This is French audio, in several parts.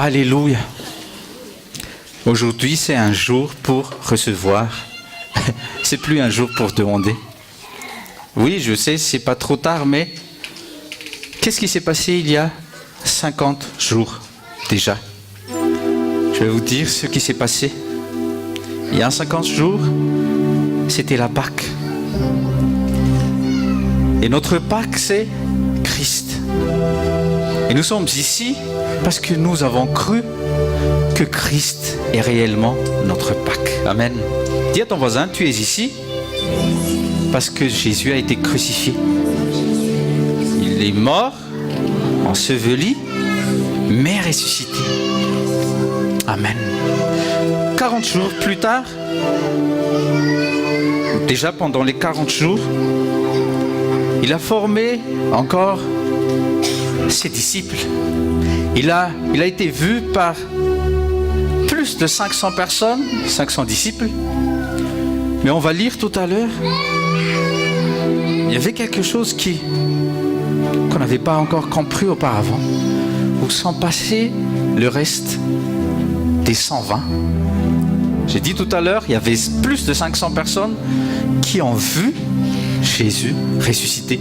Alléluia. Aujourd'hui, c'est un jour pour recevoir. C'est plus un jour pour demander. Oui, je sais, c'est pas trop tard, mais qu'est-ce qui s'est passé il y a 50 jours déjà? Je vais vous dire ce qui s'est passé. Il y a 50 jours, c'était la Pâque. Et notre Pâque, c'est Christ. Et nous sommes ici parce que nous avons cru que Christ est réellement notre Pâque. Amen. Dis à ton voisin, tu es ici parce que Jésus a été crucifié. Il est mort, enseveli, mais ressuscité. Amen. 40 jours plus tard, déjà pendant les 40 jours, il a formé encore ses disciples. Il a été vu par plus de 500 personnes, 500 disciples. Mais on va lire tout à l'heure, il y avait quelque chose qu'on n'avait pas encore compris auparavant, où sont passés le reste des 120. J'ai dit tout à l'heure, il y avait plus de 500 personnes qui ont vu Jésus ressuscité.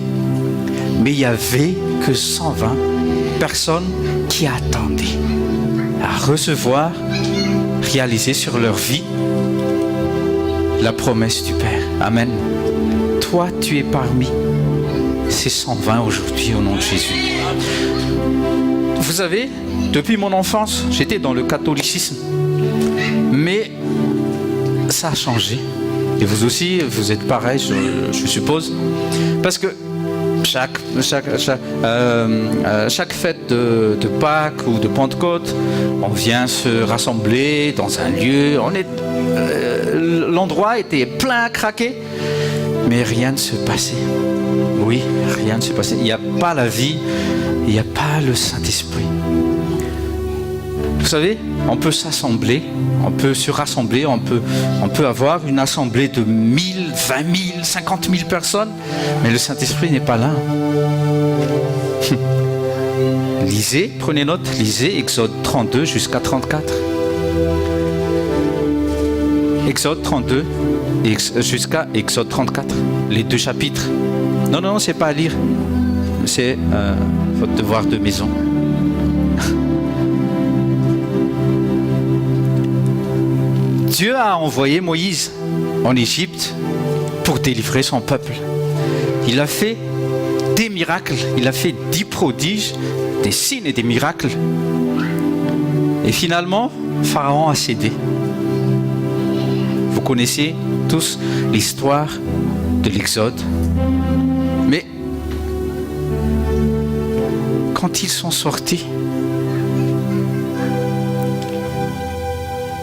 Mais il n'y avait que 120 personnes qui attendaient à recevoir, réaliser sur leur vie la promesse du Père. Amen. Toi, tu es parmi ces 120 aujourd'hui au nom de Jésus. Vous savez, depuis mon enfance, j'étais dans le catholicisme. Mais ça a changé. Et vous aussi, vous êtes pareil, je suppose. Parce que chaque fête de Pâques ou de Pentecôte, on vient se rassembler dans un lieu. L'endroit était plein à craquer, mais rien ne se passait. Oui, rien ne se passait. Il n'y a pas la vie, il n'y a pas le Saint-Esprit. Vous savez, on peut s'assembler, on peut se rassembler, on peut avoir une assemblée de 1000, 20 000, 50 000 personnes, mais le Saint-Esprit n'est pas là. Lisez, prenez note, lisez Exode 32 jusqu'à 34. Exode 32 jusqu'à Exode 34, les deux chapitres. Non, c'est pas à lire, c'est votre devoir de maison. Dieu a envoyé Moïse en Égypte pour délivrer son peuple. Il a fait des miracles, il a fait 10 prodiges, des signes et des miracles. Et finalement, Pharaon a cédé. Vous connaissez tous l'histoire de l'Exode. Mais quand ils sont sortis,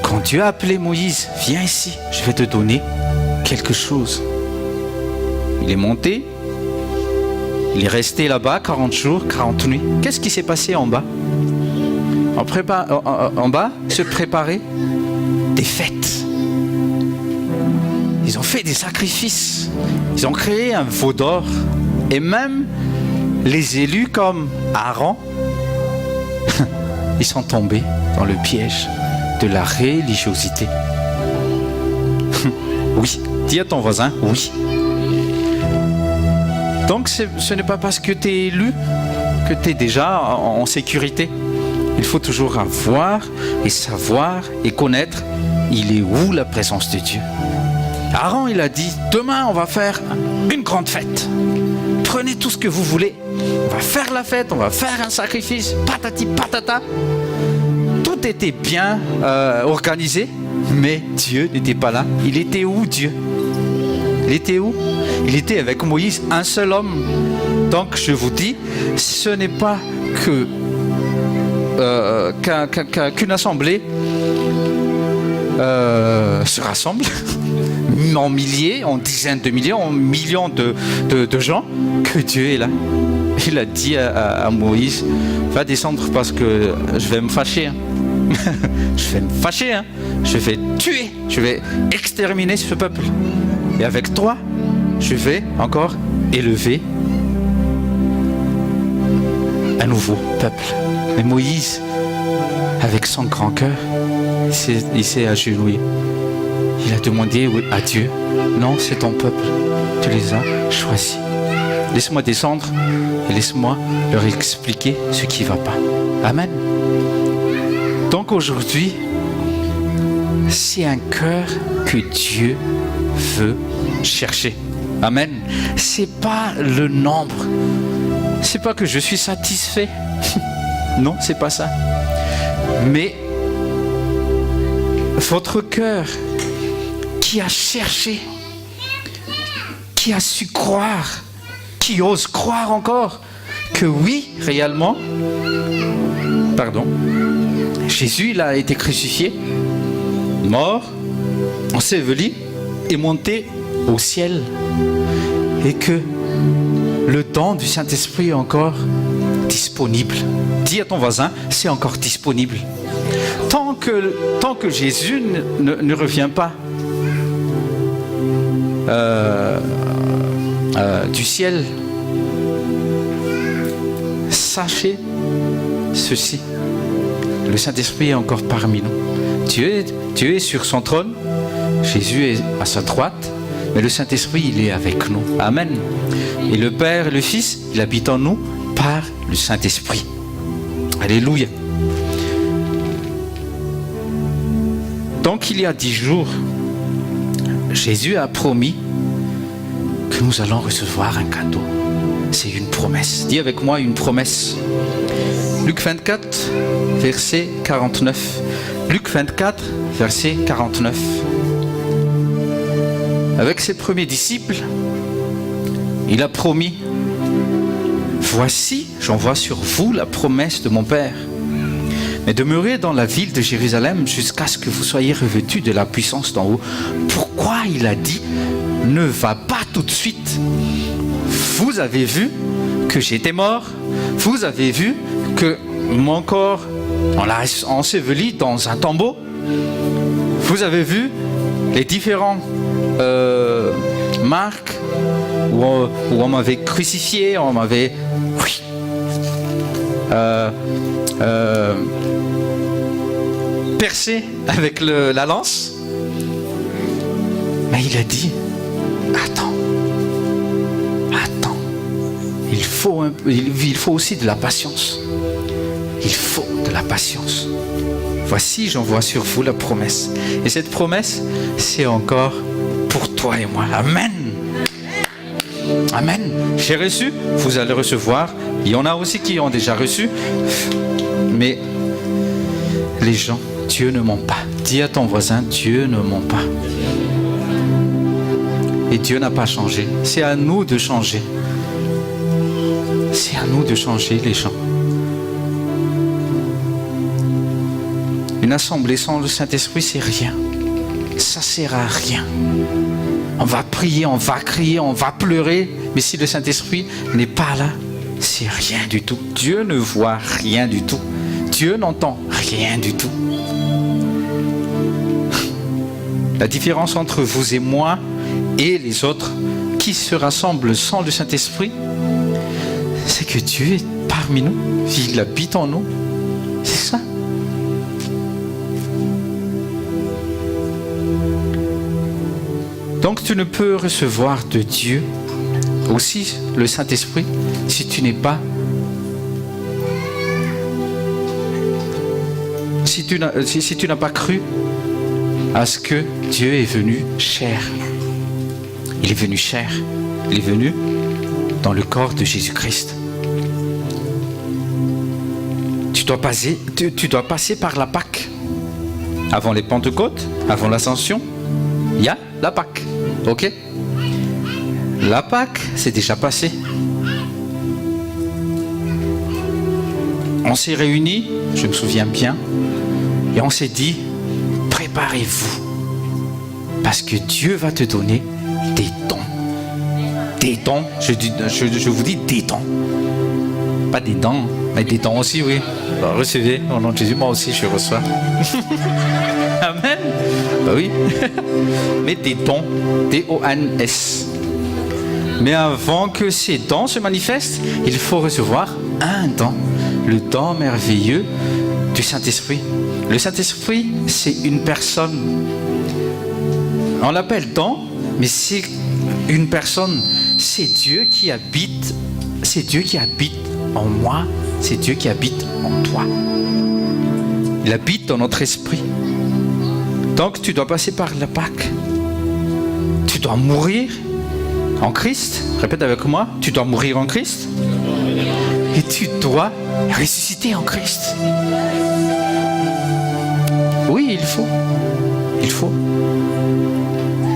quand Dieu a appelé Moïse, viens ici, je vais te donner quelque chose. Il est monté, il est resté là-bas 40 jours, 40 nuits. Qu'est-ce qui s'est passé en bas? En bas, se préparer des fêtes. Ils ont fait des sacrifices. Ils ont créé un veau d'or. Et même les élus comme Aaron, ils sont tombés dans le piège de la religiosité. Oui, dis à ton voisin, oui. Donc ce n'est pas parce que tu es élu que tu es déjà en sécurité. Il faut toujours avoir et savoir et connaître il est où la présence de Dieu. Aaron, il a dit, demain on va faire une grande fête. Prenez tout ce que vous voulez. On va faire la fête, on va faire un sacrifice, patati patata. Tout était bien organisé, mais Dieu n'était pas là. Il était où, Dieu? Il était où? Il était avec Moïse, un seul homme. Donc je vous dis, ce n'est pas qu'une assemblée se rassemble en milliers, en dizaines de milliers, en millions de gens, que Dieu est là. Il a dit à Moïse, va descendre parce que je vais me fâcher. Je vais me fâcher, je vais tuer, je vais exterminer ce peuple. Et avec toi, je vais encore élever un nouveau peuple. Mais Moïse, avec son grand cœur, il s'est agenouillé. Il a demandé à Dieu, non, c'est ton peuple, tu les as choisis. Laisse-moi descendre et laisse-moi leur expliquer ce qui ne va pas. Amen. Donc aujourd'hui, c'est un cœur que Dieu veut chercher. Amen. C'est pas le nombre. C'est pas que je suis satisfait. Non, c'est pas ça. Mais votre cœur qui a cherché, qui a su croire, qui ose croire encore que oui, réellement, Jésus il a été crucifié, mort, enseveli et monté au ciel, et que le don du Saint-Esprit est encore disponible. Dis à ton voisin, c'est encore disponible. Tant que Jésus ne revient pas du ciel, sachez ceci, le Saint-Esprit est encore parmi nous. Dieu est sur son trône, Jésus est à sa droite, mais le Saint-Esprit, il est avec nous. Amen. Et le Père et le Fils, il habite en nous par le Saint-Esprit. Alléluia. Donc il y a 10 jours, Jésus a promis que nous allons recevoir un cadeau. C'est une promesse. Dis avec moi une promesse. Luc 24, verset 49. Luc 24, verset 49. Avec ses premiers disciples, il a promis, voici, j'envoie sur vous la promesse de mon Père. Mais demeurez dans la ville de Jérusalem jusqu'à ce que vous soyez revêtus de la puissance d'en haut. Pourquoi il a dit, ne va pas tout de suite? Vous avez vu que j'étais mort, vous avez vu que mon corps, on l'a enseveli dans un tombeau, vous avez vu les différents marques où on m'avait crucifié, on m'avait percé avec la lance. Mais il a dit, attends, il faut aussi de la patience. Il faut de la patience. Voici, j'envoie sur vous la promesse. Et cette promesse, c'est encore pour toi et moi. Amen. Amen. J'ai reçu, vous allez recevoir. Il y en a aussi qui ont déjà reçu. Mais les gens, Dieu ne ment pas. Dis à ton voisin, Dieu ne ment pas. Et Dieu n'a pas changé. C'est à nous de changer. C'est à nous de changer les gens. Une assemblée sans le Saint-Esprit, c'est rien. Ça sert à rien. On va prier, on va crier, on va pleurer, mais si le Saint-Esprit n'est pas là, c'est rien du tout. Dieu ne voit rien du tout. Dieu n'entend rien du tout. La différence entre vous et moi et les autres qui se rassemblent sans le Saint-Esprit, c'est que Dieu est parmi nous, il habite en nous. C'est ça. Donc tu ne peux recevoir de Dieu aussi le Saint-Esprit si tu n'es pas, si tu n'as pas cru à ce que Dieu est venu chair. Il est venu chair. Il est venu dans le corps de Jésus-Christ. Tu dois passer par la Pâque. Avant les Pentecôtes, avant l'Ascension, il y a la Pâque. Ok? La Pâque, c'est déjà passé. On s'est réunis, je me souviens bien, et on s'est dit, préparez-vous, parce que Dieu va te donner des dons. Des dons, je vous dis des dons. Pas des dents, mais des dons aussi, oui. Alors, recevez, au nom de Jésus, moi aussi je reçois. Amen. Bah oui. Mais des dons, D-O-N-S. Mais avant que ces dons se manifestent, il faut recevoir un don. Le don merveilleux du Saint-Esprit. Le Saint-Esprit, c'est une personne. On l'appelle don, mais c'est une personne. C'est Dieu qui habite. C'est Dieu qui habite en moi. C'est Dieu qui habite en toi. Il habite dans notre esprit. Donc tu dois passer par la Pâque. Tu dois mourir en Christ. Répète avec moi. Tu dois mourir en Christ. Et tu dois ressusciter en Christ. Oui, il faut. Il faut.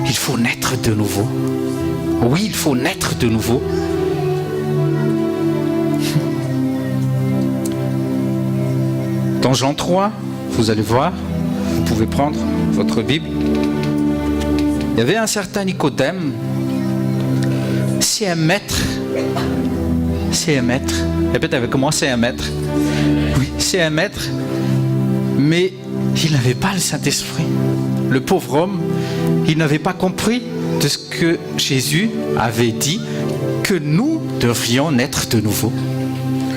Il faut naître de nouveau. Oui, il faut naître de nouveau. Dans Jean 3, vous allez voir, vous pouvez prendre votre Bible. Il y avait un certain Nicodème. C'est un maître. C'est un maître. Répète avec moi, c'est un maître. Oui, c'est un maître. Mais il n'avait pas le Saint-Esprit. Le pauvre homme, il n'avait pas compris de ce que Jésus avait dit, que nous devrions naître de nouveau.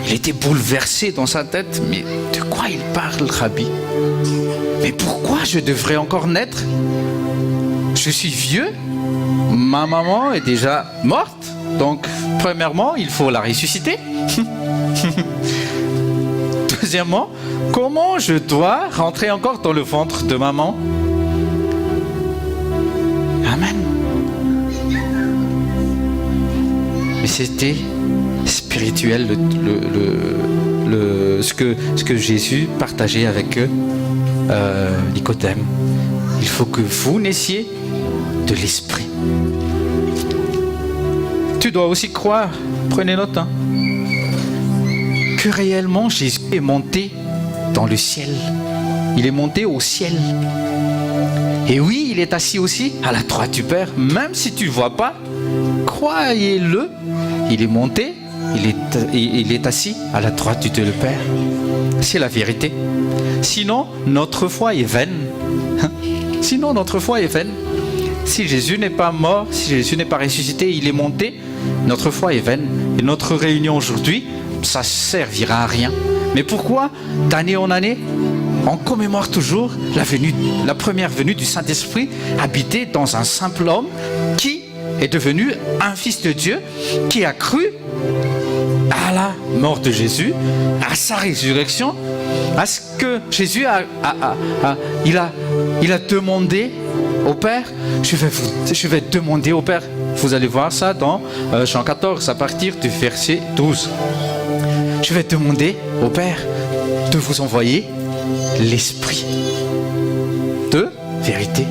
Il était bouleversé dans sa tête. Mais de quoi il parle, Rabbi? Mais pourquoi je devrais encore naître? Je suis vieux. Ma maman est déjà morte. Donc, premièrement, il faut la ressusciter. Deuxièmement, comment je dois rentrer encore dans le ventre de maman? Amen. Mais c'était spirituel ce que Jésus partageait avec eux, Nicodème. Il faut que vous naissiez de l'esprit. Tu dois aussi croire, prenez note, que réellement Jésus est monté dans le ciel. Il est monté au ciel. Et oui, il est assis aussi à la droite du Père. Même si tu ne le vois pas, croyez-le, il est monté, il est assis à la droite du Dieu le Père. C'est la vérité. Sinon, notre foi est vaine. Sinon, notre foi est vaine. Si Jésus n'est pas mort, si Jésus n'est pas ressuscité, il est monté, notre foi est vaine. Et notre réunion aujourd'hui, ça ne servira à rien. Mais pourquoi, d'année en année, on commémore toujours la première venue du Saint-Esprit habité dans un simple homme qui est devenu un fils de Dieu, qui a cru à la mort de Jésus, à sa résurrection, à ce que Jésus a demandé au Père. Je vais demander au Père. Vous allez voir ça dans Jean 14 à partir du verset 12. Je vais demander au Père de vous envoyer l'esprit de vérité.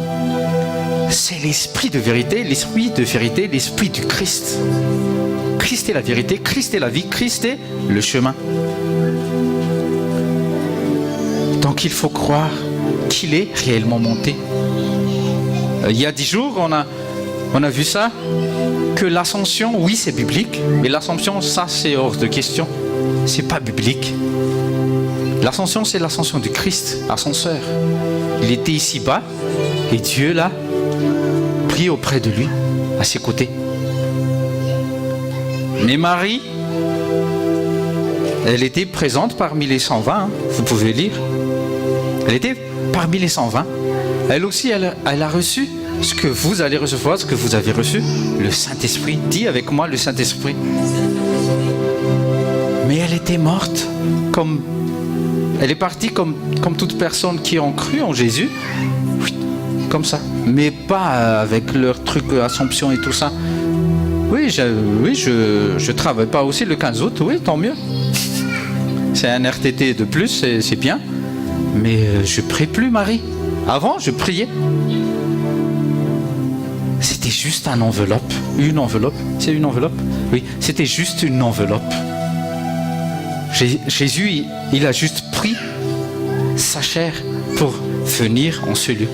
C'est l'esprit de vérité, l'esprit du Christ. Christ est la vérité, Christ est la vie, Christ est le chemin. Donc il faut croire qu'il est réellement monté. Il y a 10 jours, on a vu ça, que l'ascension, oui c'est biblique, mais l'ascension, ça c'est hors de question. C'est pas biblique. L'ascension, c'est l'ascension du Christ, ascenseur. Il était ici-bas et Dieu l'a pris auprès de lui, à ses côtés. Mais Marie, elle était présente parmi les 120, vous pouvez lire. Elle était parmi les 120. Elle aussi, elle a reçu ce que vous allez recevoir, ce que vous avez reçu, le Saint-Esprit. Dis avec moi le Saint-Esprit. Mais elle était morte, elle est partie comme toute personne qui ont cru en Jésus, comme ça. Mais pas avec leur truc Assomption et tout ça. Oui, je travaille pas aussi le 15 août, oui, tant mieux. C'est un RTT de plus, c'est bien. Mais je prie plus, Marie. Avant, je priais. C'était juste une enveloppe. Une enveloppe. C'est une enveloppe? Oui, c'était juste une enveloppe. Jésus, il a juste pris sa chair pour venir en ce lieu,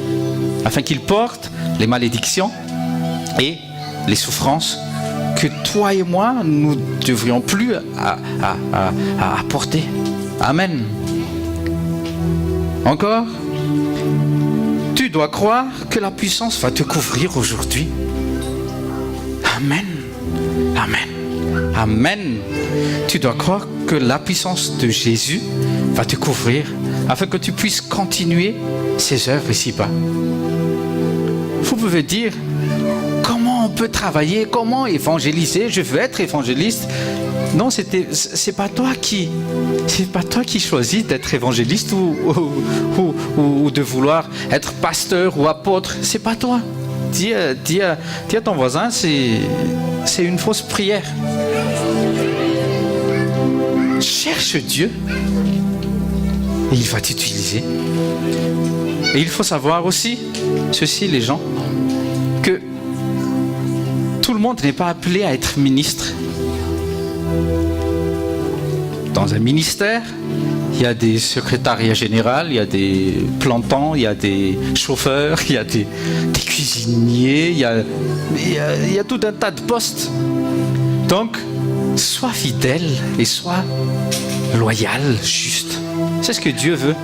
afin qu'il porte les malédictions et les souffrances que toi et moi, nous ne devrions plus à porter. Amen. Encore, tu dois croire que la puissance va te couvrir aujourd'hui. Amen. Amen. Amen. Tu dois croire que la puissance de Jésus va te couvrir afin que tu puisses continuer ses œuvres ici-bas. Vous pouvez dire, comment on peut travailler, comment évangéliser, je veux être évangéliste. Non, c'est pas toi qui choisis d'être évangéliste ou de vouloir être pasteur ou apôtre. C'est pas toi. Dis à ton voisin, c'est une fausse prière. Cherche Dieu et il va t'utiliser. Et il faut savoir aussi, ceci les gens, que tout le monde n'est pas appelé à être ministre. Dans un ministère, il y a des secrétariats généraux, il y a des plantants, il y a des chauffeurs, il y a des cuisiniers, il y a tout un tas de postes. Donc, sois fidèle et sois loyal, juste. C'est ce que Dieu veut.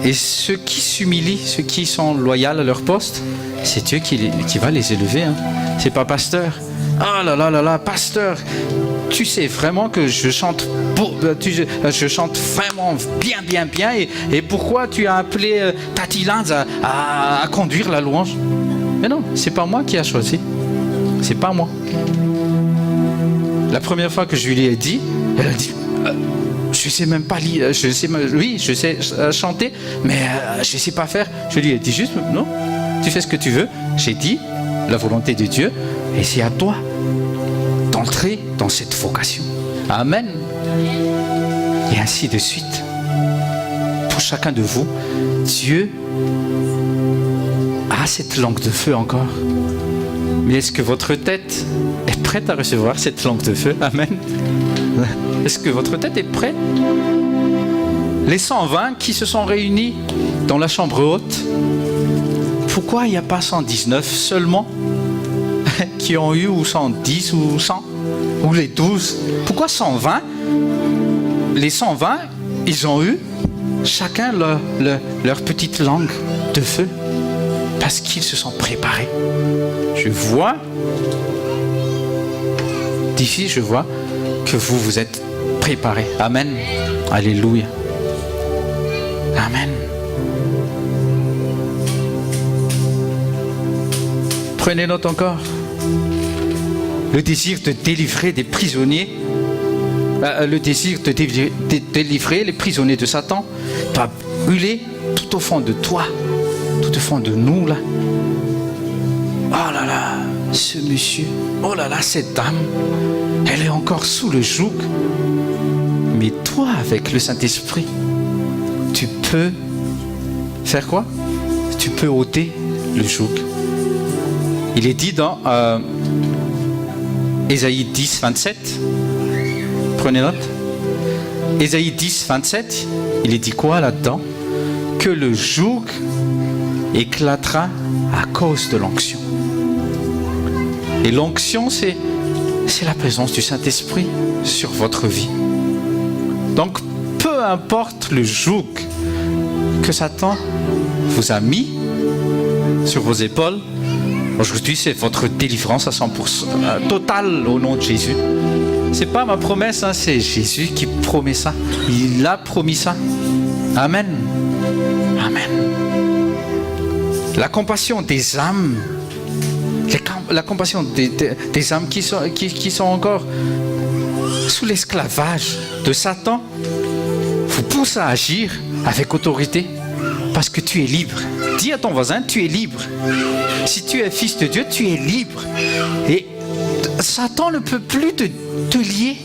Et ceux qui s'humilient, ceux qui sont loyaux à leur poste, c'est Dieu qui va les élever. Hein. C'est pas pasteur. Ah là là là là, pasteur, tu sais vraiment que je chante vraiment bien. Et pourquoi tu as appelé Tati Lanz à conduire la louange? Mais non, c'est pas moi qui a choisi. C'est pas moi. La première fois que je lui ai dit, elle a dit, je sais même pas lire, je sais chanter, mais je sais pas faire. Je lui ai dit juste, non, tu fais ce que tu veux. J'ai dit la volonté de Dieu et c'est à toi d'entrer dans cette vocation. Amen. Et ainsi de suite. Pour chacun de vous, Dieu a cette langue de feu encore. Mais est-ce que votre tête est prête à recevoir cette langue de feu? Amen. Est-ce que votre tête est prête? Les 120 qui se sont réunis dans la chambre haute, pourquoi il n'y a pas 119 seulement qui ont eu, ou 110 ou 100 ou les 12? Pourquoi 120? Les 120, ils ont eu chacun leur petite langue de feu parce qu'ils se sont préparés. Je vois d'ici, je vois que vous êtes préparés. Amen. Alléluia. Amen. Prenez note encore. Le désir de délivrer des prisonniers, le désir de délivrer les prisonniers de Satan va brûler tout au fond de toi, tout au fond de nous là. Oh là là, ce monsieur, oh là là, cette dame, elle est encore sous le joug. Mais toi, avec le Saint-Esprit, tu peux faire quoi? Tu peux ôter le joug. Il est dit dans Ésaïe 10, 27. Prenez note. Ésaïe 10, 27. Il est dit quoi là-dedans? Que le joug éclatera à cause de l'onction. Et l'onction, c'est la présence du Saint-Esprit sur votre vie. Donc, peu importe le joug que Satan vous a mis sur vos épaules, aujourd'hui, c'est votre délivrance à 100%, totale au nom de Jésus. C'est pas ma promesse, hein, c'est Jésus qui promet ça. Il a promis ça. Amen. Amen. La compassion des âmes, la compassion des âmes qui sont encore sous l'esclavage de Satan, vous pousse à agir avec autorité parce que tu es libre. Dis à ton voisin, tu es libre. Si tu es fils de Dieu, tu es libre. Et Satan ne peut plus te lier.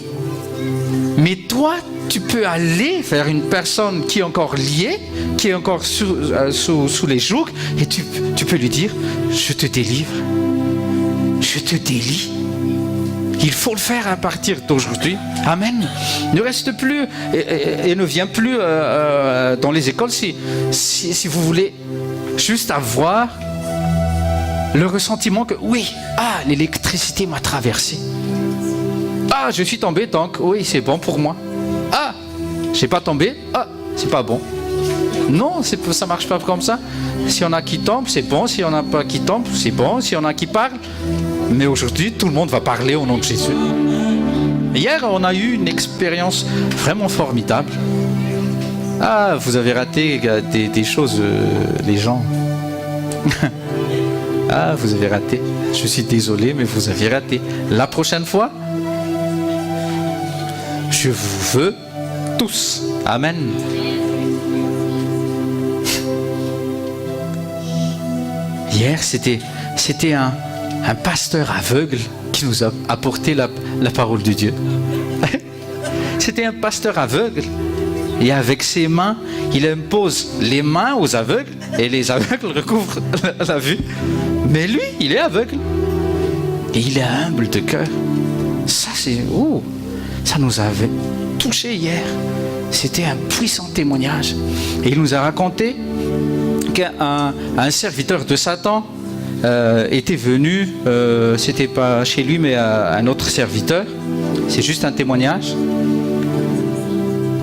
Mais toi, tu peux aller vers une personne qui est encore liée, qui est encore sous les jougs, et tu peux lui dire, je te délivre, je te délie. Il faut le faire à partir d'aujourd'hui. Amen. Ne reste plus et ne viens plus dans les écoles si vous voulez juste avoir le ressentiment que oui, l'électricité m'a traversé. Je suis tombé, donc oui, c'est bon pour moi. J'ai pas tombé, c'est pas bon. Non, ça marche pas comme ça. Si y en a qui tombent, c'est bon. Si y en a pas qui tombent, c'est bon. Si y en a qui parlent, mais aujourd'hui, tout le monde va parler au nom de Jésus. Hier, on a eu une expérience vraiment formidable. Ah, vous avez raté des choses, les gens. Ah, vous avez raté. Je suis désolé, mais vous avez raté. La prochaine fois, je vous veux tous. Amen. Hier, c'était un pasteur aveugle qui nous a apporté la parole de Dieu. C'était un pasteur aveugle. Et avec ses mains, il impose les mains aux aveugles et les aveugles recouvrent la vue. Mais lui, il est aveugle. Et il est humble de cœur. Ça, ça nous avait touché hier. C'était un puissant témoignage. Et il nous a raconté qu'un serviteur de Satan était venu, c'était pas chez lui, mais un autre serviteur. C'est juste un témoignage.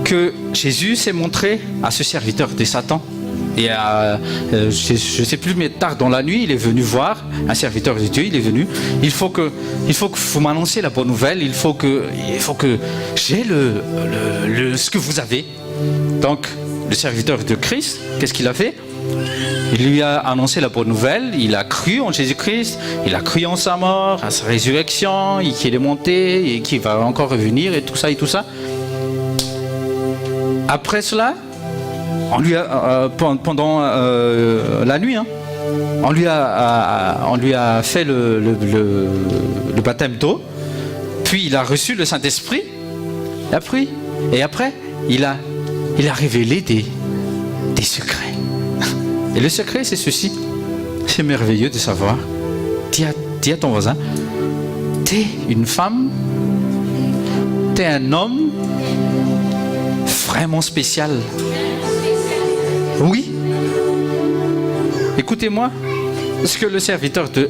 Que Jésus s'est montré à ce serviteur de Satan. Et je ne sais plus, mais tard dans la nuit, il est venu voir un serviteur de Dieu. Il est venu. Il faut que vous m'annonciez la bonne nouvelle. Il faut que j'ai ce que vous avez. Donc, le serviteur de Christ, qu'est-ce qu'il a fait? Il lui a annoncé la bonne nouvelle. Il a cru en Jésus-Christ. Il a cru en sa mort, à sa résurrection, et qu'il est monté et qu'il va encore revenir et tout ça et tout ça. Après cela, on lui a, pendant la nuit, on lui a fait le baptême d'eau, puis il a reçu le Saint-Esprit, et après, il a révélé des secrets. Et le secret, c'est ceci. C'est merveilleux de savoir. Dis à ton voisin, t'es une femme, t'es un homme, vraiment spécial. Oui. Écoutez-moi. Ce que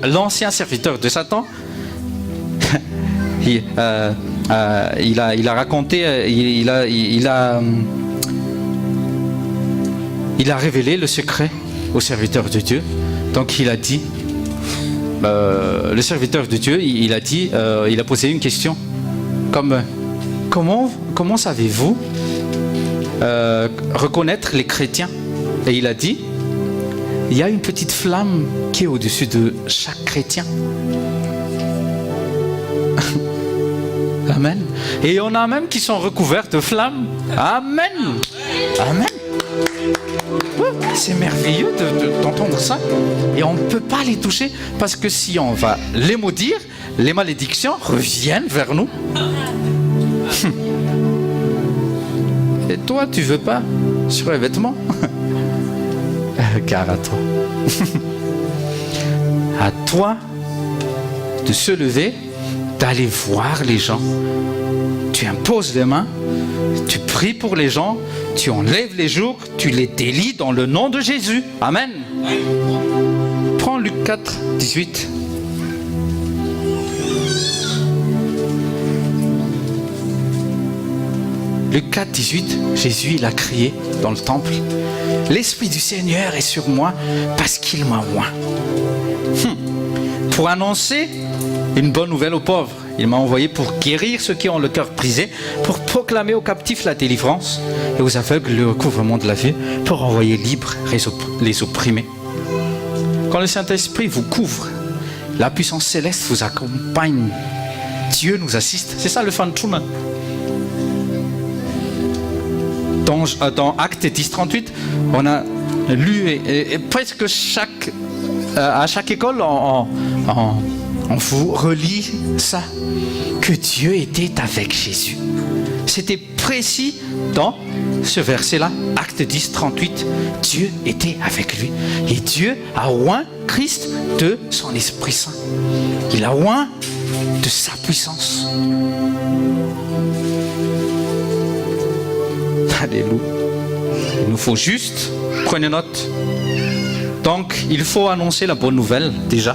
l'ancien serviteur de Satan, il a raconté, il a révélé le secret au serviteur de Dieu. Donc il a dit, le serviteur de Dieu, il a posé une question, comme comment savez-vous reconnaître les chrétiens? Et il a dit, il y a une petite flamme qui est au-dessus de chaque chrétien. Amen. Et il y en a même qui sont recouverts de flammes. Amen. Amen. C'est merveilleux d'entendre ça. Et on ne peut pas les toucher parce que si on va les maudire, les malédictions reviennent vers nous. Et toi, tu veux pas sur les vêtements? Car à toi. À toi de se lever, d'aller voir les gens. Tu imposes les mains, tu pries pour les gens, tu enlèves les jours, tu les délies dans le nom de Jésus. Amen. Prends Luc 4, 18. Luc 4, 18, Jésus, il a crié dans le temple, « L'Esprit du Seigneur est sur moi parce qu'il m'a oint. » Pour annoncer une bonne nouvelle aux pauvres. Il m'a envoyé pour guérir ceux qui ont le cœur brisé, pour proclamer aux captifs la délivrance et aux aveugles le recouvrement de la vue, pour envoyer libres les opprimés. Quand le Saint-Esprit vous couvre, la puissance céleste vous accompagne. Dieu nous assiste. C'est ça le fantôme. Dans Actes 10, 38, on a lu et presque à chaque école, on vous relit ça, que Dieu était avec Jésus. C'était précis dans ce verset-là, Actes 10, 38. Dieu était avec lui. Et Dieu a oint Christ de son Esprit Saint. Il a oint de sa puissance. Alléluia. Il nous faut juste, prenez note. Donc, il faut annoncer la bonne nouvelle, déjà.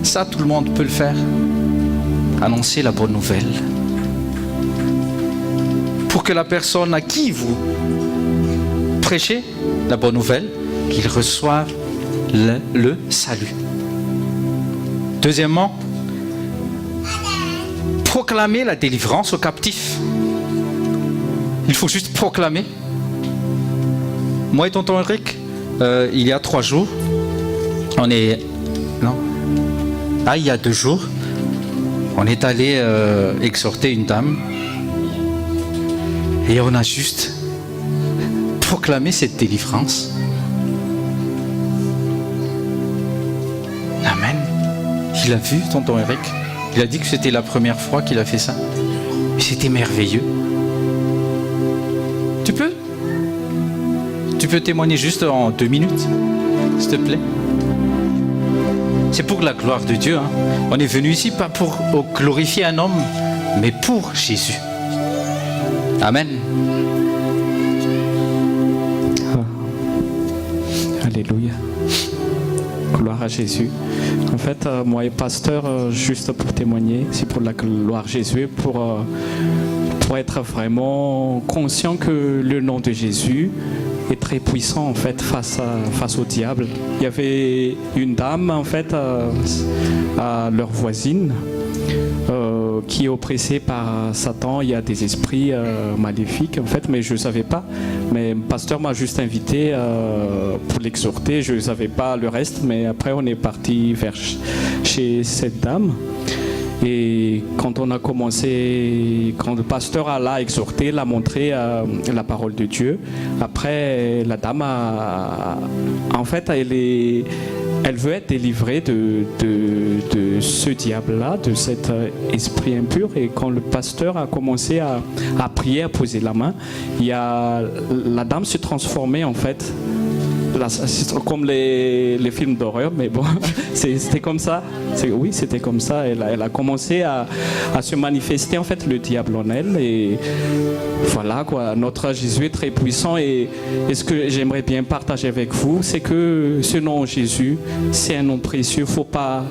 Ça, tout le monde peut le faire. Annoncer la bonne nouvelle. Pour que la personne à qui vous prêchez la bonne nouvelle, qu'il reçoive le salut. Deuxièmement, proclamer la délivrance aux captifs. Il faut juste proclamer. Moi et tonton Eric, il y a 3 jours, il y a 2 jours, on est allé exhorter une dame et on a juste proclamé cette délivrance. Amen. Il a vu, tonton Eric. Il a dit que c'était la première fois qu'il a fait ça. C'était merveilleux. Tu peux témoigner juste en 2 minutes, s'il te plaît. C'est pour la gloire de Dieu. Hein. On est venu ici pas pour glorifier un homme, mais pour Jésus. Amen. Alléluia. Gloire à Jésus. En fait, moi et pasteur, juste pour témoigner, c'est pour la gloire à Jésus, pour être vraiment conscient que le nom de Jésus est très puissant en fait face au diable. Il y avait une dame en fait à leur voisine qui est oppressée par Satan. Il y a des esprits maléfiques en fait, mais je ne savais pas. Mais le pasteur m'a juste invité pour l'exhorter. Je ne savais pas le reste, mais après on est parti chez cette dame. Et quand on a commencé, quand le pasteur l'a exhorté, l'a montré la parole de Dieu, après la dame en fait, elle veut être délivrée de ce diable-là, de cet esprit impur. Et quand le pasteur a commencé à prier, à poser la main, la dame se transformait en fait. C'est comme les films d'horreur, mais bon, c'était comme ça. Oui, c'était comme ça. Elle a commencé à se manifester, en fait, le diable en elle. Et voilà, quoi. Notre Jésus est très puissant. Et ce que j'aimerais bien partager avec vous, c'est que ce nom Jésus, c'est un nom précieux. Faut pas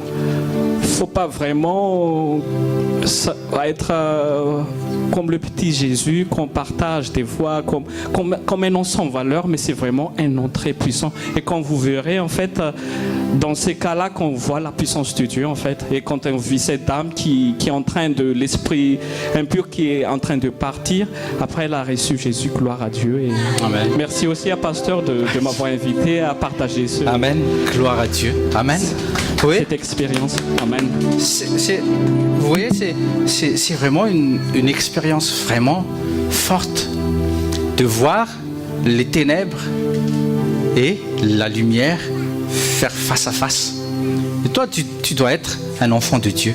vraiment être comme le petit Jésus qu'on partage des fois comme un nom sans valeur, mais c'est vraiment un nom très puissant. Et quand vous verrez en fait dans ces cas-là qu'on voit la puissance de Dieu en fait, et quand on vit cette dame qui est en train de l'esprit impur qui est en train de partir, après elle a reçu Jésus, gloire à Dieu. Et amen. Merci aussi à pasteur de m'avoir invité à partager ce. Amen, gloire à Dieu. Amen. Oui. Cette expérience. Amen. Vous voyez, c'est vraiment une expérience vraiment forte de voir les ténèbres et la lumière faire face à face. Et toi, tu dois être un enfant de Dieu.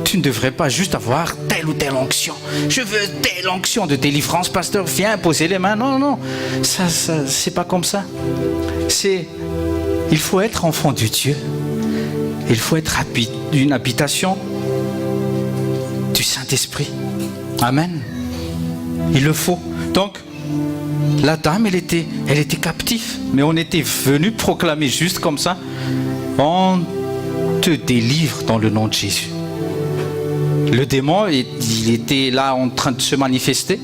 Tu ne devrais pas juste avoir telle ou telle onction. Je veux telle onction de délivrance, pasteur, viens poser les mains. Non, non, ça c'est pas comme ça. Il faut être enfant de Dieu. Il faut être une habitation du Saint-Esprit. Amen. Il le faut. Donc, la dame, elle était captive. Mais on était venu proclamer juste comme ça. On te délivre dans le nom de Jésus. Le démon, il était là en train de se manifester.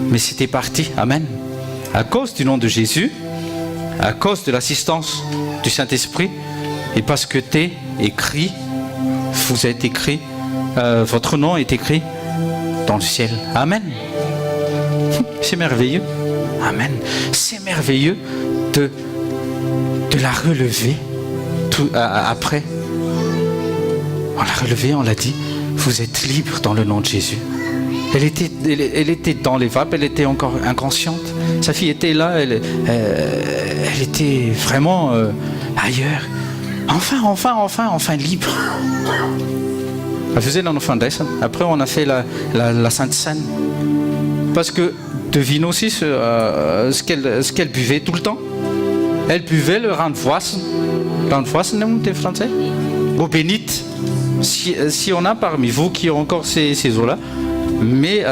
Mais c'était parti. Amen. À cause du nom de Jésus, à cause de l'assistance du Saint-Esprit, et parce que t'es écrit, vous êtes écrit, votre nom est écrit dans le ciel. Amen. C'est merveilleux. Amen. C'est merveilleux de la relever après. On l'a relevée, on l'a dit, vous êtes libre dans le nom de Jésus. Elle était dans les vapes, elle était encore inconsciente. Sa fille était là, elle était vraiment ailleurs. Enfin libre. Elle faisait l'enfant d'Essen. Après, on a fait la Sainte Seine. Parce que devine aussi ce qu'elle buvait tout le temps. Elle buvait le Randvoisin. Randvoisin, t'es français? Eau bénite. Si on a parmi vous qui ont encore ces eaux-là, mais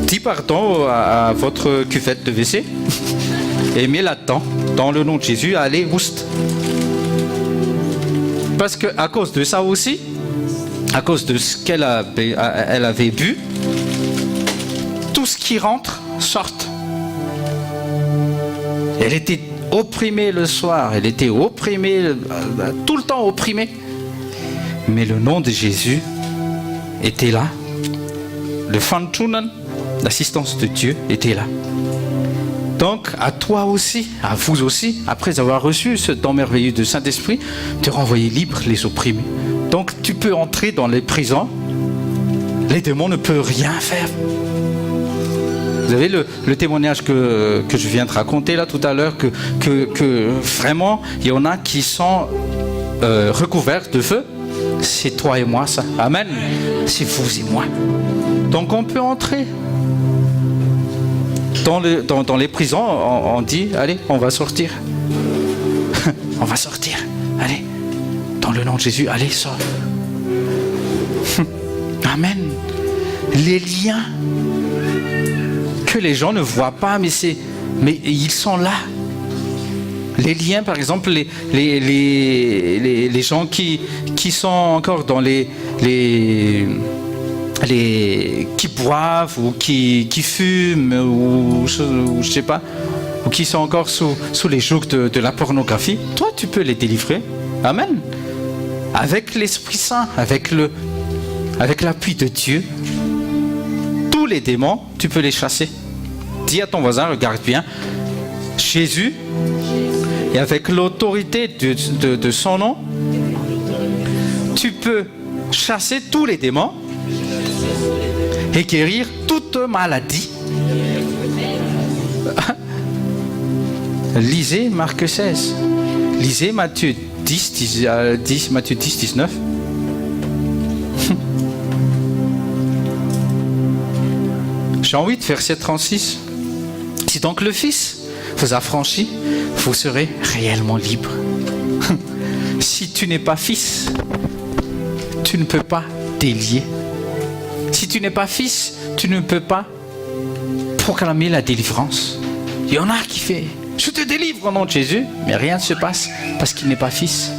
dis pardon à votre cuvette de WC et mets là-dedans, dans le nom de Jésus, allez, oust. Parce qu'à cause de ça aussi, à cause de ce qu'elle avait bu, tout ce qui rentre, sorte. Elle était opprimée le soir, elle était opprimée, tout le temps opprimée. Mais le nom de Jésus était là. Le Fantunan, l'assistance de Dieu, était là. Donc, à toi aussi, à vous aussi, après avoir reçu ce don merveilleux du Saint-Esprit, de renvoyer libre les opprimés. Donc, tu peux entrer dans les prisons. Les démons ne peuvent rien faire. Vous avez le témoignage que je viens de raconter là tout à l'heure, que vraiment, il y en a qui sont recouverts de feu. C'est toi et moi, ça. Amen. C'est vous et moi. Donc, on peut entrer. Dans les prisons, on dit, allez, on va sortir. On va sortir. Allez, dans le nom de Jésus, allez, sors. Amen. Les liens que les gens ne voient pas, mais ils sont là. Les liens, par exemple, les gens qui sont encore dans qui boivent ou qui fument ou je sais pas, ou qui sont encore sous les jougs de la pornographie, toi tu peux les délivrer. Amen. Avec l'Esprit Saint, avec l'appui de Dieu, tous les démons, tu peux les chasser. Dis à ton voisin, regarde bien, Jésus, et avec l'autorité de son nom, tu peux chasser tous les démons et guérir toute maladie. Lisez Marc 16. Lisez Matthieu 10, Matthieu 10, 19. Jean 8, verset 36. Si donc le Fils vous a franchi, vous serez réellement libre. Si tu n'es pas fils, tu ne peux pas délier. Si tu n'es pas fils, tu ne peux pas proclamer la délivrance. Il y en a qui fait, je te délivre au nom de Jésus, mais rien ne se passe parce qu'il n'est pas fils.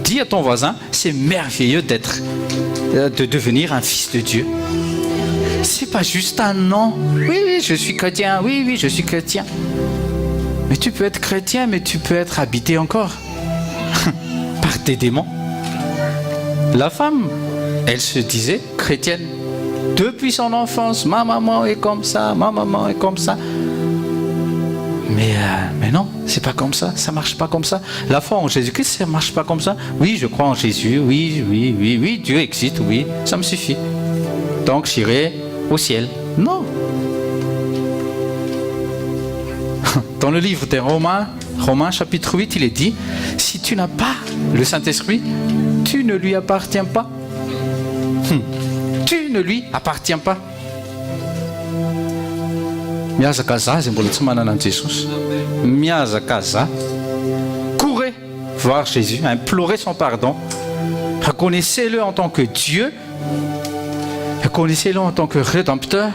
Dis à ton voisin, c'est merveilleux de devenir un fils de Dieu. C'est pas juste un nom. Oui, je suis chrétien. Oui, je suis chrétien. Mais tu peux être chrétien, mais tu peux être habité encore par des démons. La femme, elle se disait chrétienne depuis son enfance. Ma maman est comme ça, ma maman est comme ça. Mais non, c'est pas comme ça, ça marche pas comme ça. La foi en Jésus-Christ, ça marche pas comme ça. Oui, je crois en Jésus, oui, Dieu existe, oui, ça me suffit. Donc j'irai au ciel. Non. Dans le livre des Romains chapitre 8, il est dit, si tu n'as pas le Saint-Esprit, tu ne lui appartiens pas. Tu ne lui appartiens pas. Miazaka za zay mbola tsy manana Jesus. Miazaka za. Courez voir Jésus, implorez son pardon. Reconnaissez-le en tant que Dieu. Reconnaissez-le en tant que Rédempteur,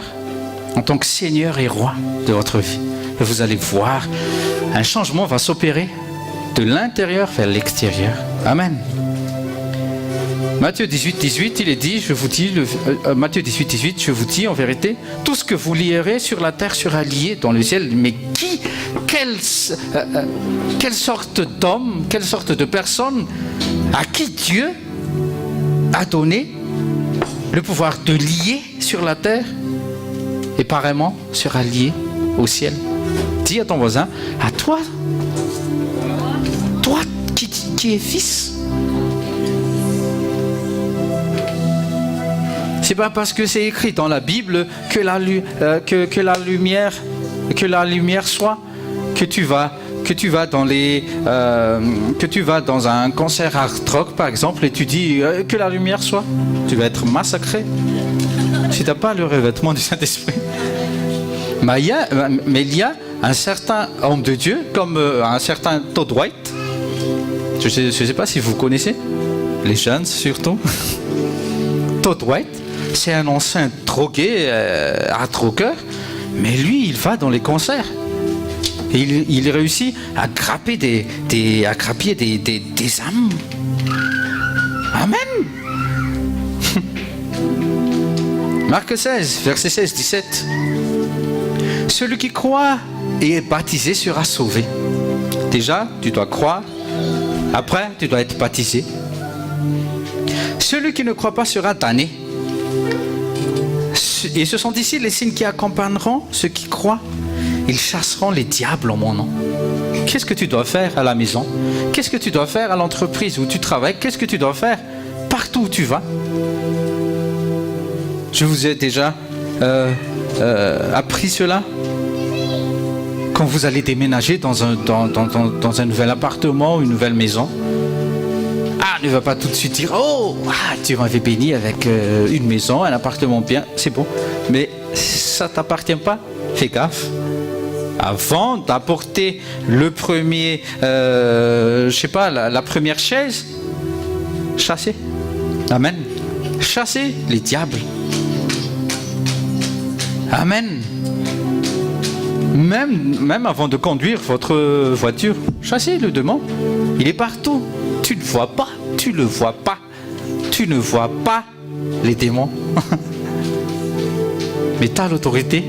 en tant que Seigneur et Roi de votre vie. Et vous allez voir, un changement va s'opérer de l'intérieur vers l'extérieur. Amen. Matthieu 18, 18, il est dit, Matthieu 18, 18, je vous dis en vérité, tout ce que vous lierez sur la terre sera lié dans le ciel. Mais quelle sorte d'homme, quelle sorte de personne à qui Dieu a donné le pouvoir de lier sur la terre et pareillement sera lié au ciel. Dis à ton voisin, à toi qui es fils. C'est pas parce que c'est écrit dans la Bible que la lumière soit, que tu vas dans un concert hard rock par exemple et tu dis que la lumière soit. Tu vas être massacré si tu n'as pas le revêtement du Saint-Esprit. Mais il y a un certain homme de Dieu comme un certain Todd White. Je ne sais pas si vous connaissez, les jeunes surtout. Todd White, c'est un ancien drogué, hard rocker, mais lui, il va dans les concerts. Et il réussit à grapper des âmes. Amen. Marc 16, verset 16, 17. Celui qui croit et est baptisé sera sauvé. Déjà, tu dois croire. Après, tu dois être baptisé. Celui qui ne croit pas sera damné. Et ce sont ici les signes qui accompagneront ceux qui croient. Ils chasseront les diables en mon nom. Qu'est-ce que tu dois faire à la maison? Qu'est-ce que tu dois faire à l'entreprise où tu travailles? Qu'est-ce que tu dois faire partout où tu vas? Je vous ai déjà appris cela. Quand vous allez déménager dans un nouvel appartement ou une nouvelle maison, ne va pas tout de suite dire « Oh, tu m'avais béni avec une maison, un appartement bien, c'est bon. » Mais ça ne t'appartient pas. Fais gaffe. Avant d'apporter le premier, je sais pas, la première chaise, chassez. Amen. Chassez les diables. Amen. Même avant de conduire votre voiture, chassez le démon. Il est partout. Tu ne vois pas, tu ne vois pas, tu ne vois pas les démons. Mais tu as l'autorité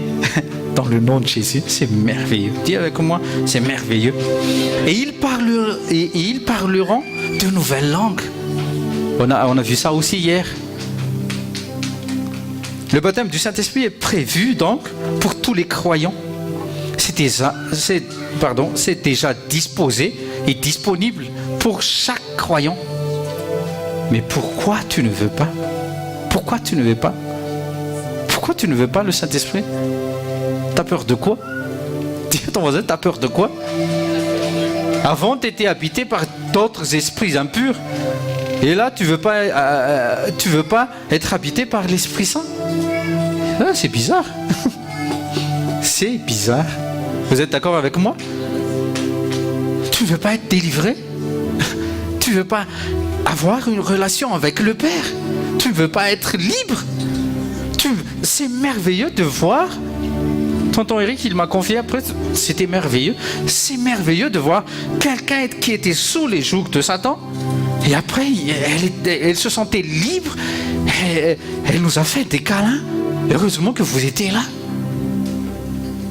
dans le nom de Jésus. C'est merveilleux. Dis avec moi, c'est merveilleux. Et ils parleront de nouvelles langues. On a vu ça aussi hier. Le baptême du Saint-Esprit est prévu donc pour tous les croyants. C'est déjà disposé et disponible pour chaque croyant. Mais pourquoi tu ne veux pas? Pourquoi tu ne veux pas? Pourquoi tu ne veux pas le Saint-Esprit? T'as peur de quoi? Dis à ton voisin, t'as peur de quoi? Avant, tu étais habité par d'autres esprits impurs. Et là, tu veux pas être habité par l'Esprit Saint? Ah, c'est bizarre. C'est bizarre. Vous êtes d'accord avec moi? Tu ne veux pas être délivré? Tu ne veux pas avoir une relation avec le Père? Tu ne veux pas être libre? C'est merveilleux de voir. Tonton Eric, il m'a confié après, c'était merveilleux. C'est merveilleux de voir quelqu'un qui était sous les jougs de Satan. Et après, elle se sentait libre. Elle nous a fait des câlins. Heureusement que vous étiez là.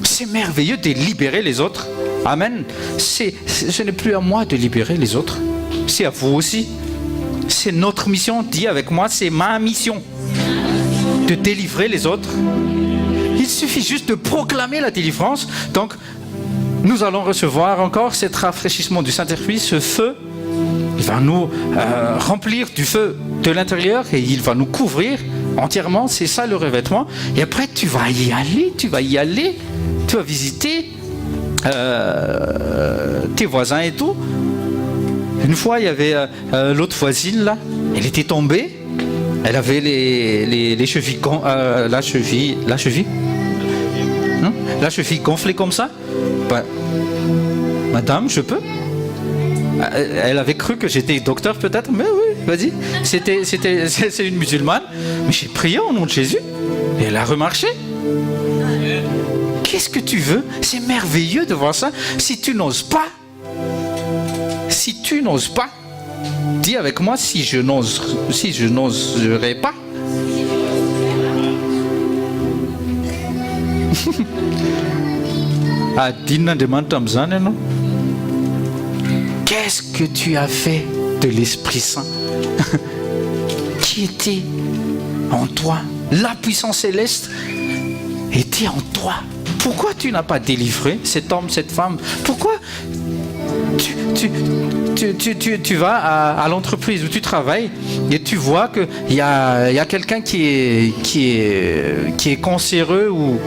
C'est merveilleux de libérer les autres. Amen. Ce n'est plus à moi de libérer les autres. C'est à vous aussi. C'est notre mission. Dis avec moi, c'est ma mission. De délivrer les autres. Il suffit juste de proclamer la délivrance. Donc, nous allons recevoir encore cet rafraîchissement du Saint-Esprit, ce feu. Il va nous remplir du feu de l'intérieur et il va nous couvrir entièrement. C'est ça le revêtement. Et après, tu vas y aller. Tu vas visiter tes voisins et tout. Une fois, il y avait l'autre voisine là. Elle était tombée. Elle avait les chevilles, la cheville gonflée comme ça. Ben, madame, je peux? Elle avait cru que j'étais docteur peut-être, mais oui, vas-y. C'est une musulmane. Mais j'ai prié au nom de Jésus et elle a remarché. Qu'est-ce que tu veux? C'est merveilleux de voir ça. Si tu n'oses pas, dis avec moi, si je n'oserais pas. Qu'est-ce que tu as fait de l'Esprit Saint qui était en toi? La puissance céleste était en toi. Pourquoi tu n'as pas délivré cet homme, cette femme? Pourquoi tu vas à l'entreprise où tu travailles et tu vois qu'il y a quelqu'un qui est cancéreux ou...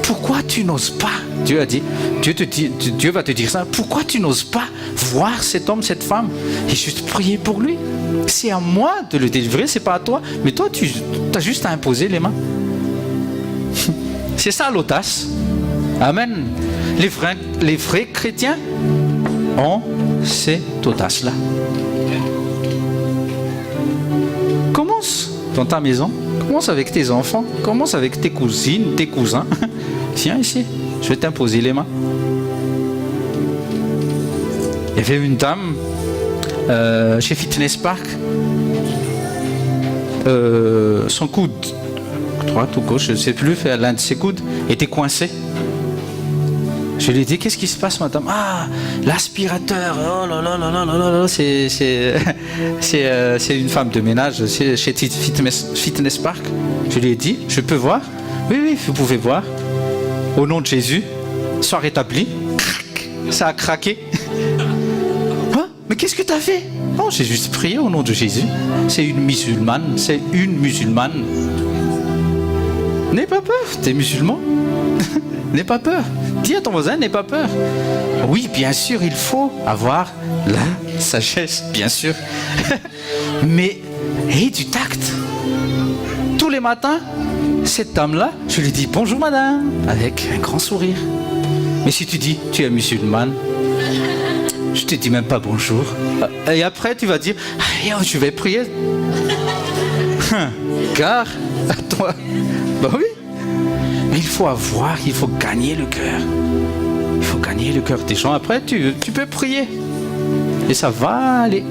Pourquoi tu n'oses pas? Dieu a dit, Dieu va te dire ça. Pourquoi tu n'oses pas voir cet homme, cette femme et juste prier pour lui? C'est à moi de le délivrer, c'est pas à toi. Mais toi, tu as juste à imposer les mains. C'est ça l'audace. Amen. Les vrais chrétiens ont cette audace-là. Commence dans ta maison. Commence avec tes enfants. Commence avec tes cousines, tes cousins. Viens ici, je vais t'imposer les mains. Il y avait une dame chez Fitness Park. Son coude, droite ou gauche, je ne sais plus, l'un de ses coudes était coincé. Je lui ai dit, qu'est-ce qui se passe, madame? Ah, l'aspirateur, oh là là là là là là, c'est une femme de ménage chez Fitness Park. Je lui ai dit, je peux voir? Oui, oui, vous pouvez voir. Au nom de Jésus, sois rétabli. Ça a craqué. Hein? Mais qu'est-ce que tu as fait? Non, j'ai juste prié au nom de Jésus. C'est une musulmane, N'aie pas peur, t'es musulman. N'aie pas peur. Dis à ton voisin, n'aie pas peur. Oui, bien sûr, il faut avoir la sagesse, bien sûr. Mais, aie du tact. Tous les matins, cette dame-là, je lui dis bonjour madame, avec un grand sourire. Mais si tu dis, tu es musulmane, je te dis même pas bonjour. Et après, tu vas dire, je vais prier. Car, à toi, bah oui. Mais il faut gagner le cœur. Il faut gagner le cœur des gens. Après, tu peux prier. Et ça va aller.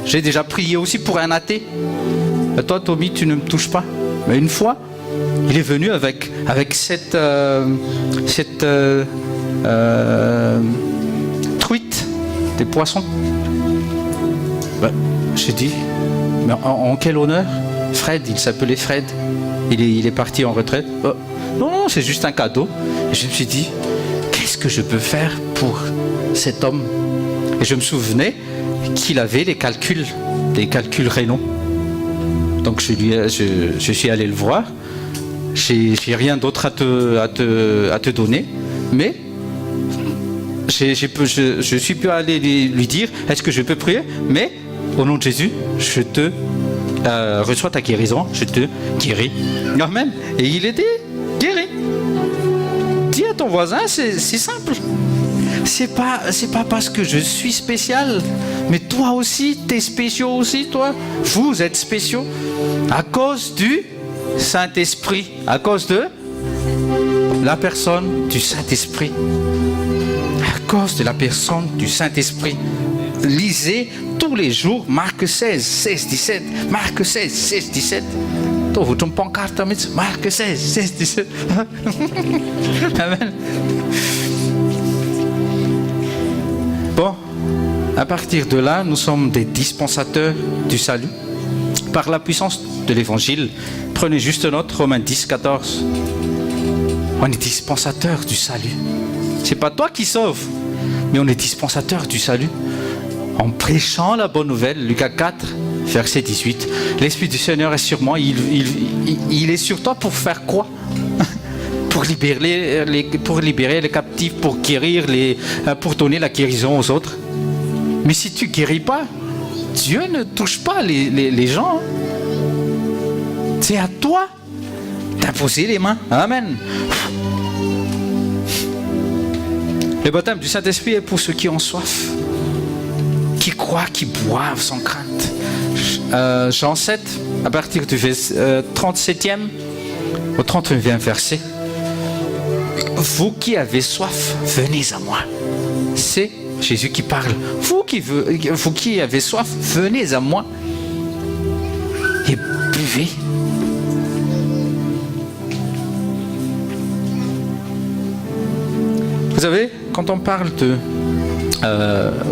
J'ai déjà prié aussi pour un athée. Et toi, Tommy, tu ne me touches pas. Mais une fois, il est venu avec cette truite des poissons. Ben, j'ai dit, mais en quel honneur? Fred, il s'appelait Fred. Il est parti en retraite. Oh, non, c'est juste un cadeau. Et je me suis dit, qu'est-ce que je peux faire pour cet homme? Et je me souvenais qu'il avait des calculs rénaux. Donc je suis allé le voir. J'ai rien d'autre à te donner, mais je suis pu aller lui dire, est-ce que je peux prier? Mais au nom de Jésus, je te reçois ta guérison, je te guéris. Amen. Et il était guéri. Dis à ton voisin, c'est simple. C'est pas parce que je suis spécial, mais toi aussi, t'es spéciaux aussi, toi. Vous êtes spéciaux à cause du Saint-Esprit, à cause de la personne du Saint-Esprit. À cause de la personne du Saint-Esprit. Lisez tous les jours Marc 16, 16, 17. Marc 16, 16, 17. Vous tombez pancarte, Marc 16, 16, 17. Amen. Bon, à partir de là, nous sommes des dispensateurs du salut. Par la puissance de l'évangile, prenez juste note, Romains 10, 14. On est dispensateur du salut. C'est pas toi qui sauves, mais on est dispensateur du salut. En prêchant la bonne nouvelle, Lucas 4, verset 18. L'Esprit du Seigneur est sur moi, il est sur toi pour faire quoi? Pour libérer les captifs, pour guérir pour donner la guérison aux autres. Mais si tu ne guéris pas, Dieu ne touche pas les gens. C'est à toi d'imposer les mains. Amen. Le baptême du Saint-Esprit est pour ceux qui ont soif, qui croient, qui boivent sans crainte. Jean 7, à partir du 37e au 31e verset. Vous qui avez soif, venez à moi. C'est Jésus qui parle. Vous qui avez soif, venez à moi et buvez. Vous savez, quand on parle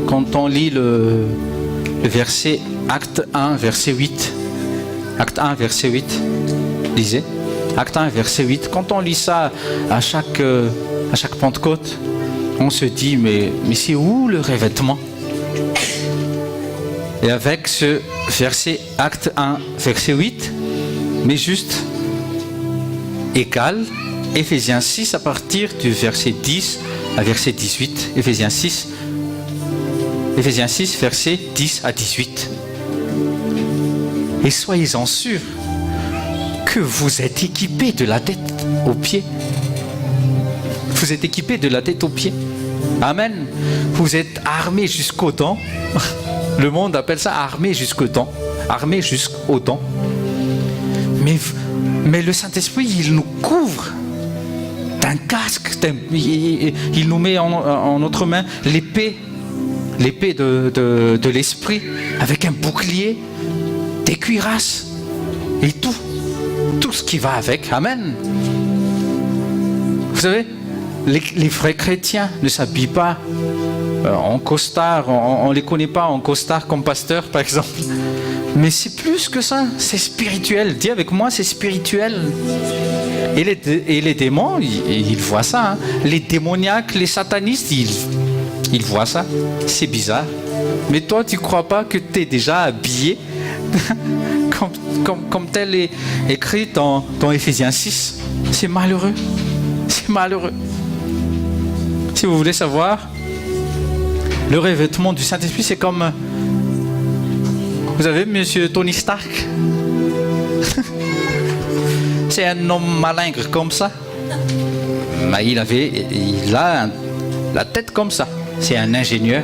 quand on lit le verset Acte 1, verset 8, Acte 1, verset 8, lisez. Acte 1, verset 8, quand on lit ça à chaque Pentecôte, on se dit, mais c'est où le revêtement? Et avec ce verset Acte 1, verset 8, mais juste égal Éphésiens 6 à partir du verset 10 à verset 18. Éphésiens 6, verset 10 à 18. Et soyez-en sûrs que vous êtes équipés de la tête aux pieds. Vous êtes équipés de la tête aux pieds. Amen. Vous êtes armés jusqu'aux dents. Le monde appelle ça armés jusqu'aux dents. Armés jusqu'aux dents. Mais le Saint-Esprit, il nous couvre d'un casque. Il nous met en notre main l'épée de l'Esprit, avec un bouclier, des cuirasses et tout ce qui va avec. Amen. Vous savez, les vrais chrétiens ne s'habillent pas en costard, on ne les connaît pas en costard comme pasteur par exemple. Mais c'est plus que ça, c'est spirituel. Dis avec moi, c'est spirituel. Et les démons, ils voient ça. Hein. Les démoniaques, les satanistes, ils voient ça. C'est bizarre. Mais toi, tu ne crois pas que tu es déjà habillé comme tel est écrit dans Éphésiens 6. C'est malheureux. C'est malheureux. Si vous voulez savoir, le revêtement du Saint-Esprit, c'est comme... Vous avez monsieur Tony Stark. C'est un homme malingre comme ça. Mais il a la tête comme ça. C'est un ingénieur.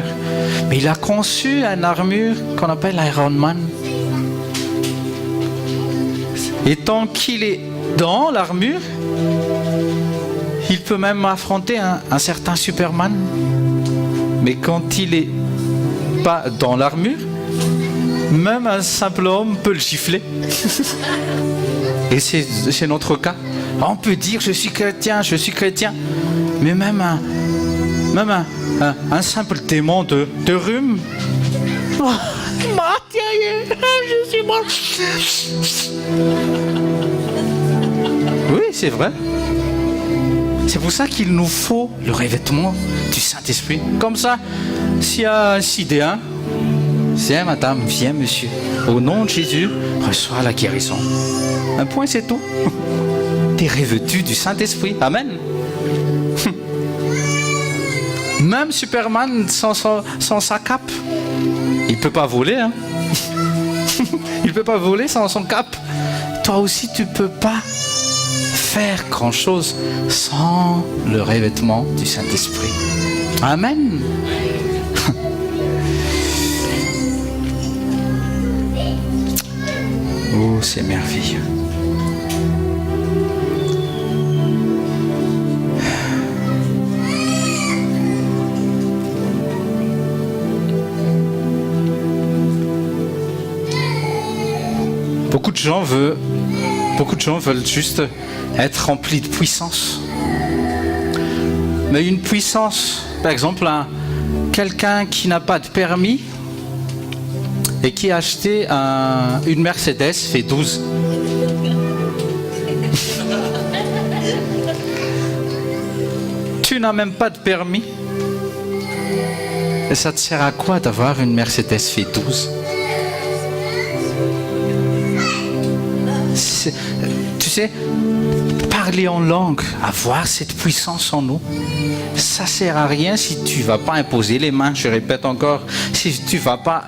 Mais il a conçu une armure qu'on appelle Iron Man. Et tant qu'il est dans l'armure, il peut même affronter un certain Superman. Mais quand il est pas dans l'armure, même un simple homme peut le gifler. Et c'est notre cas. On peut dire je suis chrétien. Mais même un simple démon de rhume. Oh, je suis mort. Oui, c'est vrai. C'est pour ça qu'il nous faut le revêtement du Saint-Esprit. Comme ça, s'il y a un sidéen, viens madame, viens monsieur. Au nom de Jésus, reçois la guérison. Un point, c'est tout. T'es revêtu du Saint-Esprit. Amen. Même Superman sans sa cape, il ne peut pas voler. Hein. Il ne peut pas voler sans son cape. Toi aussi, tu ne peux pas faire grand-chose sans le revêtement du Saint-Esprit. Amen. Oh, c'est merveilleux. Beaucoup de gens veulent juste être remplis de puissance. Mais une puissance, par exemple, quelqu'un qui n'a pas de permis et qui a acheté une Mercedes V12. Tu n'as même pas de permis. Et ça te sert à quoi d'avoir une Mercedes V12? Tu sais, parler en langue, avoir cette puissance en nous, ça sert à rien si tu ne vas pas imposer les mains. Je répète encore, si tu ne vas pas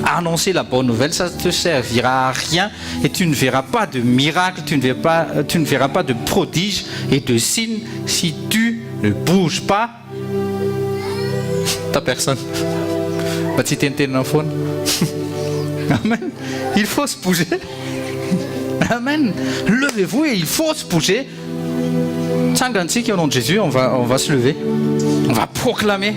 annoncer la bonne nouvelle, ça ne te servira à rien et tu ne verras pas de miracle, tu ne verras pas de prodiges et de signes si tu ne bouges pas. Ta personne. Amen. Il faut se bouger. Amen. Levez-vous et il faut se bouger. Au nom de Jésus, on va se lever. On va proclamer.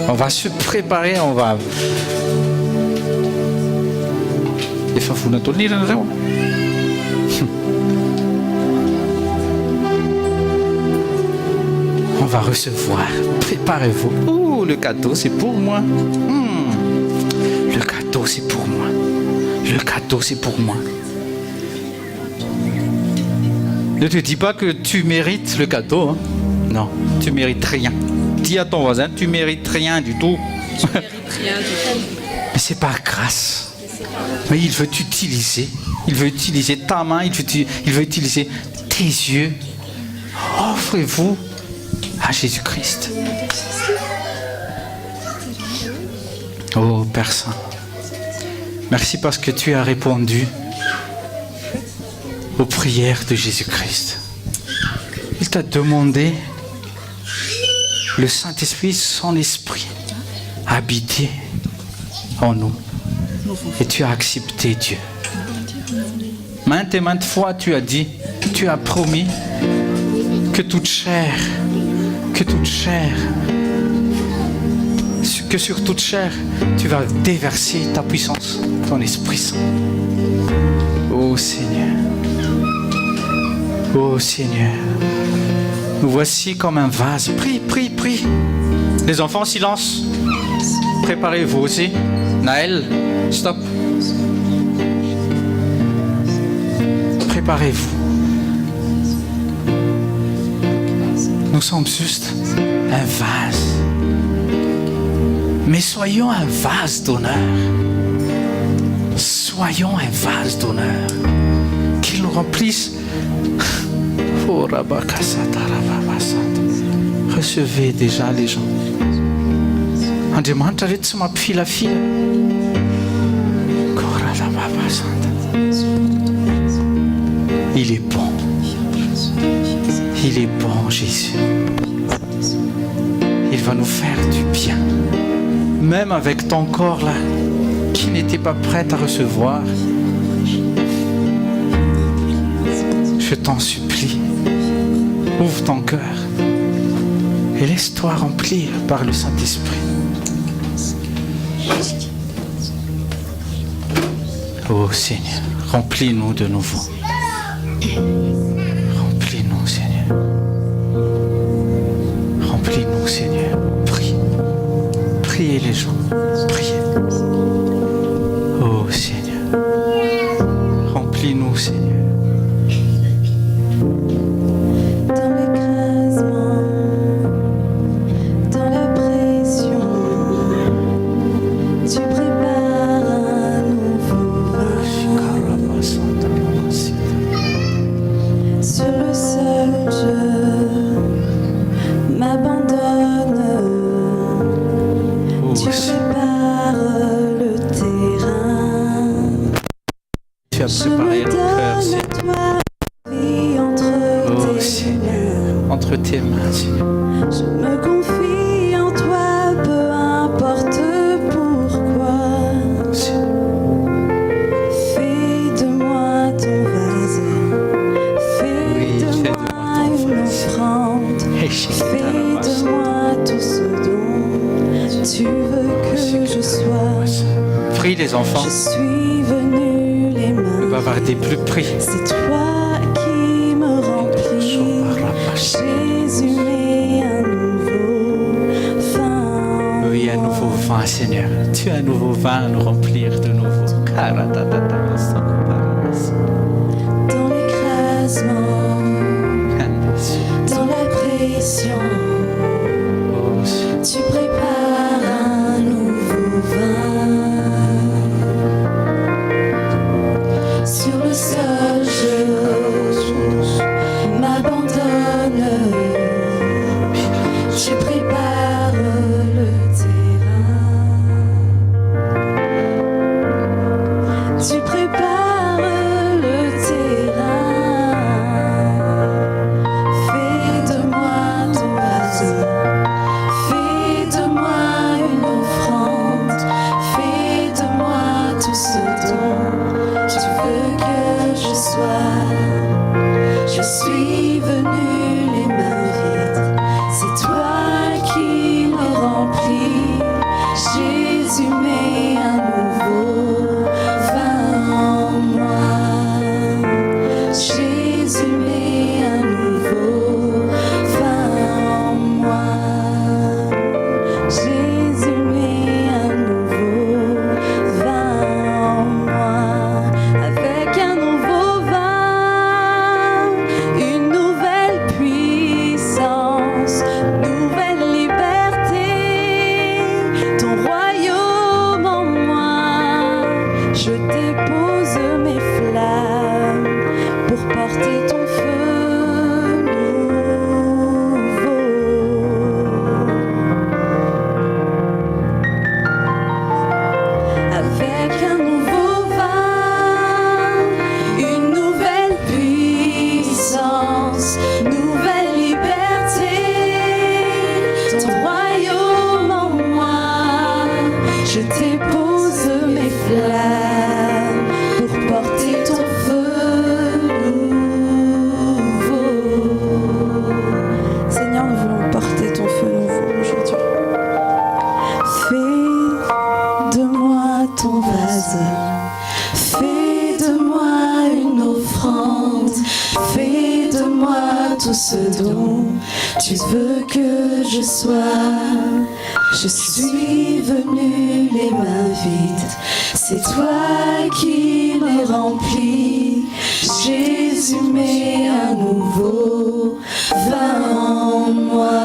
On va se préparer. On va recevoir. Préparez-vous. Oh, le cadeau, c'est pour moi. Le cadeau, c'est pour moi. Le cadeau, c'est pour moi. Ne te dis pas que tu mérites le cadeau. Hein. Non, tu mérites rien. Dis à ton voisin, tu mérites rien du tout. Tu mérites rien du tout. Mais c'est par grâce. Mais il veut t'utiliser. Il veut utiliser ta main. Il veut utiliser tes yeux. Offrez-vous à Jésus-Christ. Oh Père Saint, merci parce que tu as répondu aux prières de Jésus-Christ. Il t'a demandé le Saint-Esprit, son esprit, habiter en nous. Et tu as accepté Dieu. Maintes et maintes fois tu as dit, tu as promis que toute chair, que sur toute chair, tu vas déverser ta puissance, ton Esprit Saint. Oh Seigneur. Oh Seigneur, nous voici comme un vase. Prie, prie, prie. Les enfants, silence. Préparez-vous aussi. Naël, stop. Préparez-vous. Nous sommes juste un vase. Mais soyons un vase d'honneur. Soyons un vase d'honneur. Qu'il nous remplisse. Oh, recevez déjà les gens. Il est bon. Il est bon, Jésus. Il va nous faire du bien. Même avec ton corps là, qui n'était pas prêt à recevoir. Je t'en supplie, ouvre ton cœur et laisse-toi remplir par le Saint-Esprit. Oh Seigneur, remplis-nous de nouveau. Remplis-nous, Seigneur. Remplis-nous, Seigneur. Prie. Priez les gens. Priez. Oh Seigneur. Remplis-nous, Seigneur. Entre tes mains, Seigneur. Je me confie en toi, peu importe pourquoi. Fais de moi ton vase. Fais de moi une offrande. Fais de moi tout ce dont tu veux que je sois. Prie les enfants. Je suis venu les mains. Le bavarder plus prie. C'est toi qui me remplis. Jésus, mets un nouveau vin. Oui, un nouveau vin, Seigneur. Tu as un nouveau vin à nous remplir de nouveau. Dans l'écrasement, dans la pression, tu prépares un nouveau vin. Sur le sol, je m'abandonne. Tu prépares le terrain. Tu prépares ce dont tu veux que je sois. Je suis venue les mains vides, c'est toi qui les remplis. Jésus, mets à nouveau, va en moi.